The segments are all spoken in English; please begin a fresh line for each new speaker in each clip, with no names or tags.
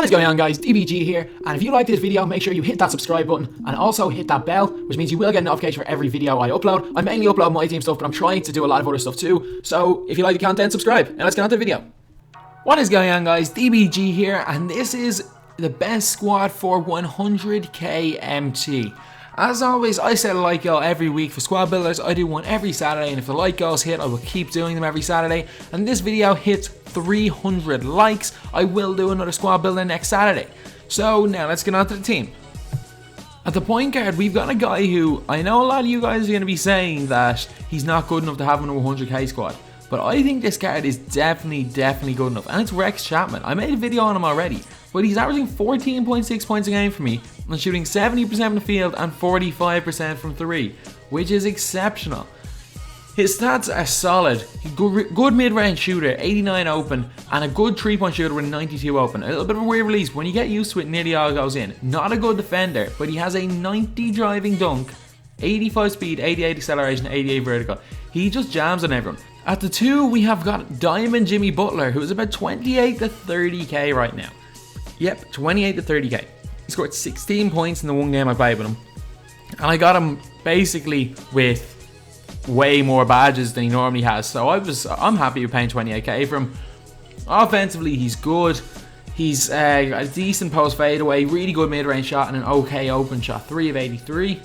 What is going on, guys? DBG here, and if you like this video, make sure you hit that subscribe button and also hit that bell, which means you will get a notification for every video I upload. I mainly upload MyTEAM stuff, but I'm trying to do a lot of other stuff too, so if you like the content, subscribe. Now let's get on to the video. What is going on, guys? DBG here, and this is the best squad for 100k MT. As always, I set a like goal every week for squad builders. I do one every Saturday, and if the like goals hit, I will keep doing them every Saturday. And this video hits 300 likes, I will do another squad builder next Saturday. So now let's get on to the team. At the point guard, we've got a guy who I know a lot of you guys are going to be saying that he's not good enough to have in a 100k squad. But I think this card is definitely good enough, and it's Chapman. I made a video on him already, but he's averaging 14.6 points a game for me and shooting 70% from the field and 45% from 3, which is exceptional. His stats are solid. He's good mid-range shooter, 89 open, and a good 3-point shooter with 92 open. A little bit of a weird release. When you get used to it, nearly all goes in. Not a good defender, but he has a 90 driving dunk, 85 speed, 88 acceleration, 88 vertical. He just jams on everyone. At the 2, we have got Diamond Jimmy Butler, who is about 28 to 30k right now. Yep, 28 to 30k. He scored 16 points in the one game I played with him. And I got him basically with way more badges than he normally has. So I'm happy with paying 28k for him. Offensively, he's good. He's a decent post fadeaway, really good mid-range shot, and an okay open shot, 3 of 83.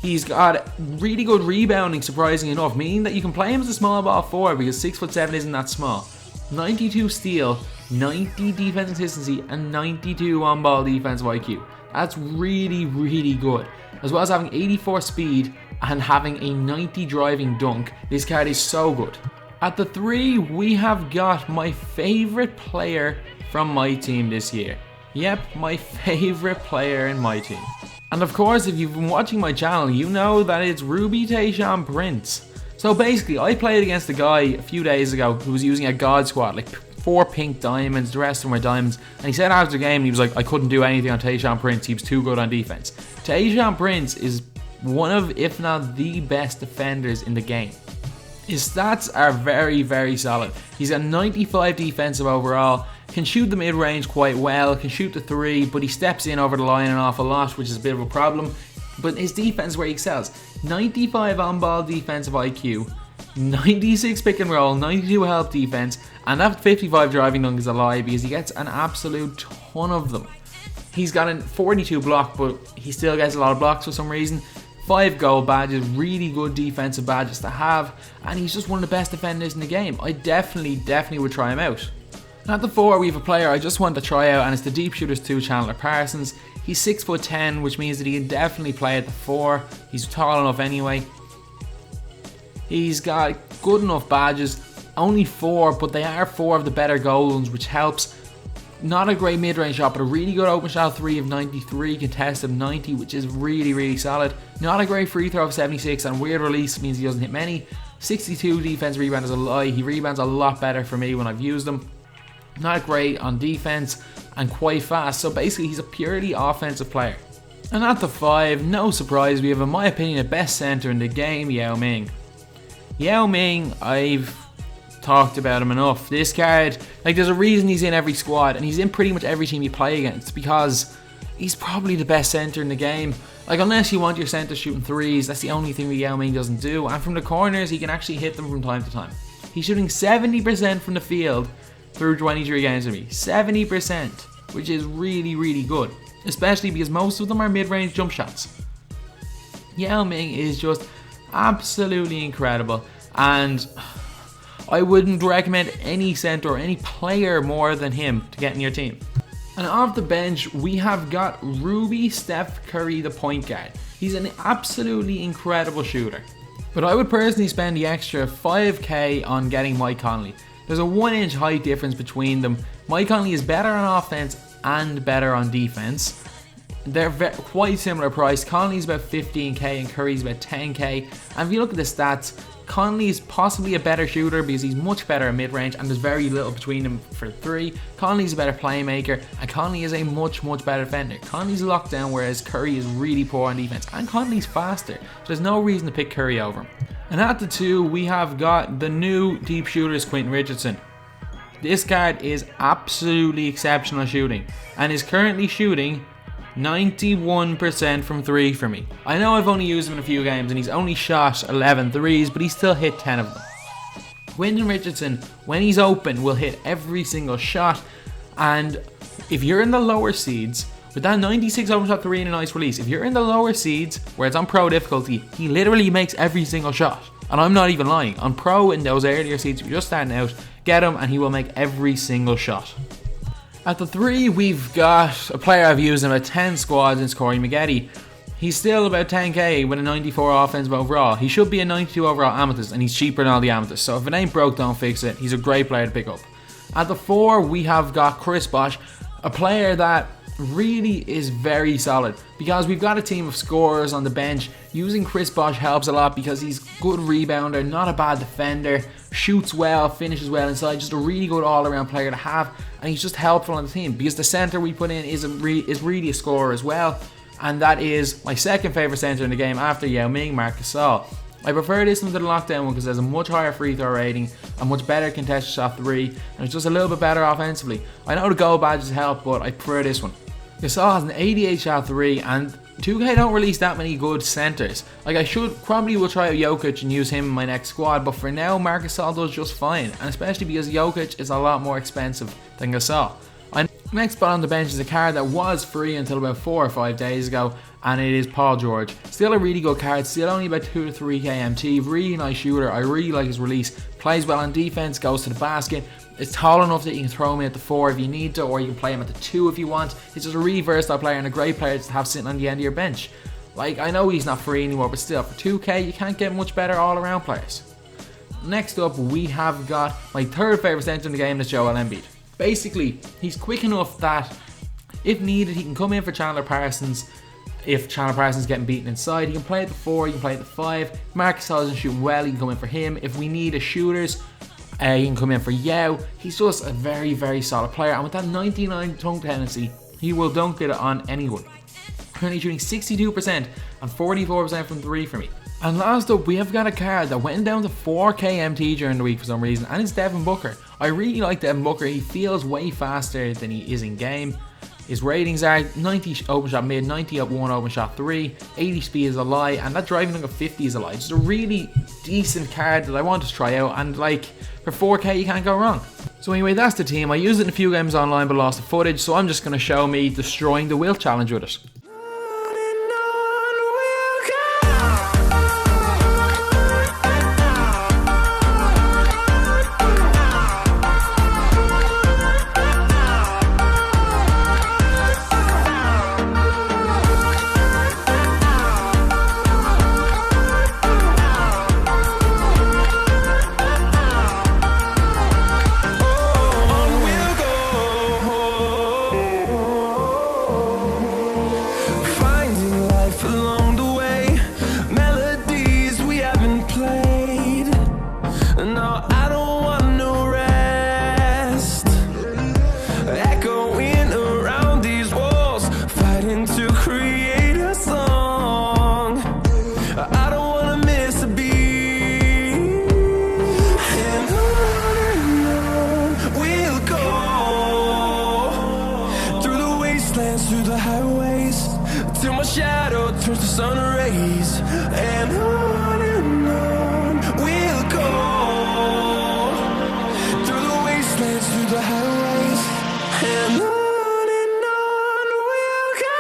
He's got really good rebounding, surprisingly enough, meaning that you can play him as a small ball 4 because 6'7" isn't that small. 92 steal, 90 defense consistency, and 92 on-ball defensive IQ. That's really good. As well as having 84 speed and having a 90 driving dunk, this card is so good. At the 3, we have got my favorite player from my team this year. Yep, my favorite player in my team. And of course, if you've been watching my channel, you know that it's Tayshaun Prince. So basically, I played against a guy a few days ago who was using a god squad, like 4 pink diamonds, the rest of them were diamonds, and he said after the game, he was like, I couldn't do anything on Tayshaun Prince, he was too good on defense. Tayshaun Prince is one of, if not the best defenders in the game. His stats are very solid. He's got 95 defensive overall, can shoot the mid-range quite well, can shoot the 3, but he steps in over the line an awful lot, which is a bit of a problem. But his defense is where he excels. 95 on-ball defensive IQ, 96 pick and roll, 92 help defense, and that 55 driving dunk is a lie because he gets an absolute ton of them. He's got a 42 block, but he still gets a lot of blocks for some reason. 5 gold badges, really good defensive badges to have, and he's just one of the best defenders in the game. I definitely would try him out. At the 4, we have a player I just want to try out, and it's the Deep Shooters 2 Chandler Parsons. He's 6'10", which means that he can definitely play at the 4. He's tall enough anyway. He's got good enough badges, only 4, but they are 4 of the better gold ones, which helps. Not a great mid-range shot, but a really good open shot, 3 of 93, contested 90, which is really solid. Not a great free throw of 76, and weird release means he doesn't hit many. 62 defense rebound is a lie. He rebounds a lot better for me when I've used him. Not great on defense and quite fast, so basically he's a purely offensive player. And at the 5, no surprise, we have in my opinion the best center in the game, Yao Ming. Yao Ming, I've talked about him enough. This card, like, there's a reason he's in every squad, and he's in pretty much every team you play against because he's probably the best center in the game. Like, unless you want your center shooting 3s, that's the only thing that Yao Ming doesn't do, and from the corners he can actually hit them from time to time. He's shooting 70% from the field through 23 games with me. 70%, which is really good, especially because most of them are mid-range jump shots. Yao Ming is just absolutely incredible, and I wouldn't recommend any center or any player more than him to get in your team. And off the bench, we have got Steph Curry, the point guard. He's an absolutely incredible shooter, but I would personally spend the extra 5k on getting Mike Conley. There's a 1-inch height difference between them. Mike Conley is better on offense and better on defense. They're quite similar price. Conley's about 15k and Curry's about 10k. And if you look at the stats, Conley is possibly a better shooter because he's much better at mid-range and there's very little between them for 3. Conley's a better playmaker and Conley is a much better defender. Conley's locked down, whereas Curry is really poor on defense, and Conley's faster, so there's no reason to pick Curry over him. And at the 2, we have got the new deep shooters, Quentin Richardson.
This card is absolutely exceptional shooting and is currently shooting 91% from 3 for me. I know I've only used him in a few games and he's only shot 11 threes, but he still hit 10 of them. Wyndham Richardson, when he's open, will hit every single shot, and if you're in the lower seeds, with that 96 open shot 3 and a nice release, if you're in the lower seeds where it's on pro difficulty, he literally makes every single shot. And I'm not even lying. On pro, in those earlier seeds, if you're just starting out, get him and he will make every single shot. At the 3, we've got a player I've used in about 10 squads, in Corey Maggette. He's still about 10k with a 94 offensive overall. He should be a 92 overall Amethyst, and he's cheaper than all the Amethysts. So if it ain't broke, don't fix it. He's a great player to pick up. At the 4, we have got Chris Bosh, a player that really is very solid, because we've got a team of scorers on the bench. Using Chris Bosh helps a lot because he's good rebounder, not a bad defender, shoots well, finishes well inside, just a really good all-around player to have, and he's just helpful on the team because the center we put in is really a scorer as well, and that is my second favorite center in the game after Yao Ming, Marc Gasol. I prefer this one to the lockdown one because there's a much higher free throw rating, a much better contested shot 3, and it's just a little bit better offensively. I know the gold badges help, but I prefer this one. Gasol has an 88 shot 3, and 2K don't release that many good centers. Like, I probably will try out Jokic and use him in my next squad, but for now Marc Gasol does just fine, and especially because Jokic is a lot more expensive than Gasol. Next spot on the bench is a card that was free until about 4 or 5 days ago, and it is Paul George. Still a really good card, still only about 2 to 3k MT, really nice shooter. I really like his release, plays well on defense, goes to the basket. It's tall enough that you can throw him in at the 4 if you need to, or you can play him at the 2 if you want. He's just a really versatile player and a great player to have sitting on the end of your bench. Like, I know he's not free anymore, but still, for 2k, you can't get much better all-around players. Next up, we have got my third favourite center in the game, is Joel Embiid. Basically, he's quick enough that, if needed, he can come in for Chandler Parsons. If Chandler Parsons is getting beaten inside, he can play at the 4, he can play at the 5. If Marc Gasol isn't shooting well, he can come in for him. If we need a shooters, he can come in for Yao. He's just a very, very solid player, and with that 99 dunk tendency, he will dunk it on anyone. Currently shooting 62% and 44% from 3 for me. And last up, we have got a card that went down to 4k MT during the week for some reason, and it's Devin Booker. I really like Devin Booker. He feels way faster than he is in game. His ratings are 90 open shot mid, 90 up 1 open shot 3, 80 speed is a lie, and that driving dunk of 50 is a lie. It's a really decent card that I want to try out, and like, for 4k you can't go wrong. So anyway, that's the team. I used it in a few games online but lost the footage, so I'm just going to show me destroying the Wilt challenge with it.
Through the highways till my shadow turns to sun rays, and on we'll go through the wastelands, through the highways, and on we'll go.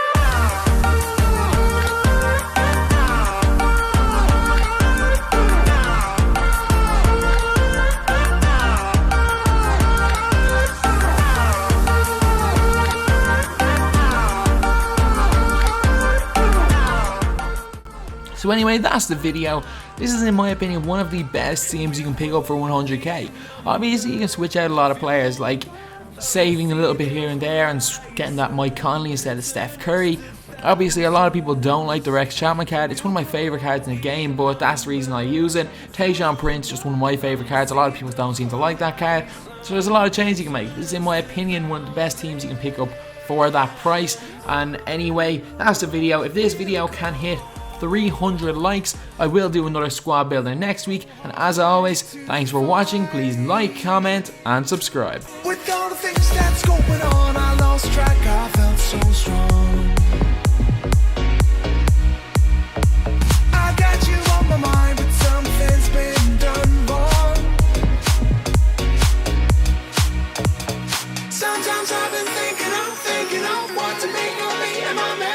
So anyway, that's the video. This is, in my opinion, one of the best teams you can pick up for 100k. Obviously, you can switch out a lot of players, like saving a little bit here and there and getting that Mike Conley instead of Steph Curry. Obviously, a lot of people don't like the Rex Chapman card. It's one of my favourite cards in the game, but that's the reason I use it. Tayshaun Prince, just one of my favourite cards. A lot of people don't seem to like that card. So there's a lot of changes you can make. This is, in my opinion, one of the best teams you can pick up for that price. And anyway, that's the video. If this video can hit 300 likes, I will do another squad builder next week. And as always, thanks for watching. Please like, comment, and subscribe.
With all the things that's going on, I lost track, I felt so strong. I got you on my mind, but something's been done wrong. Sometimes I've been thinking of what to make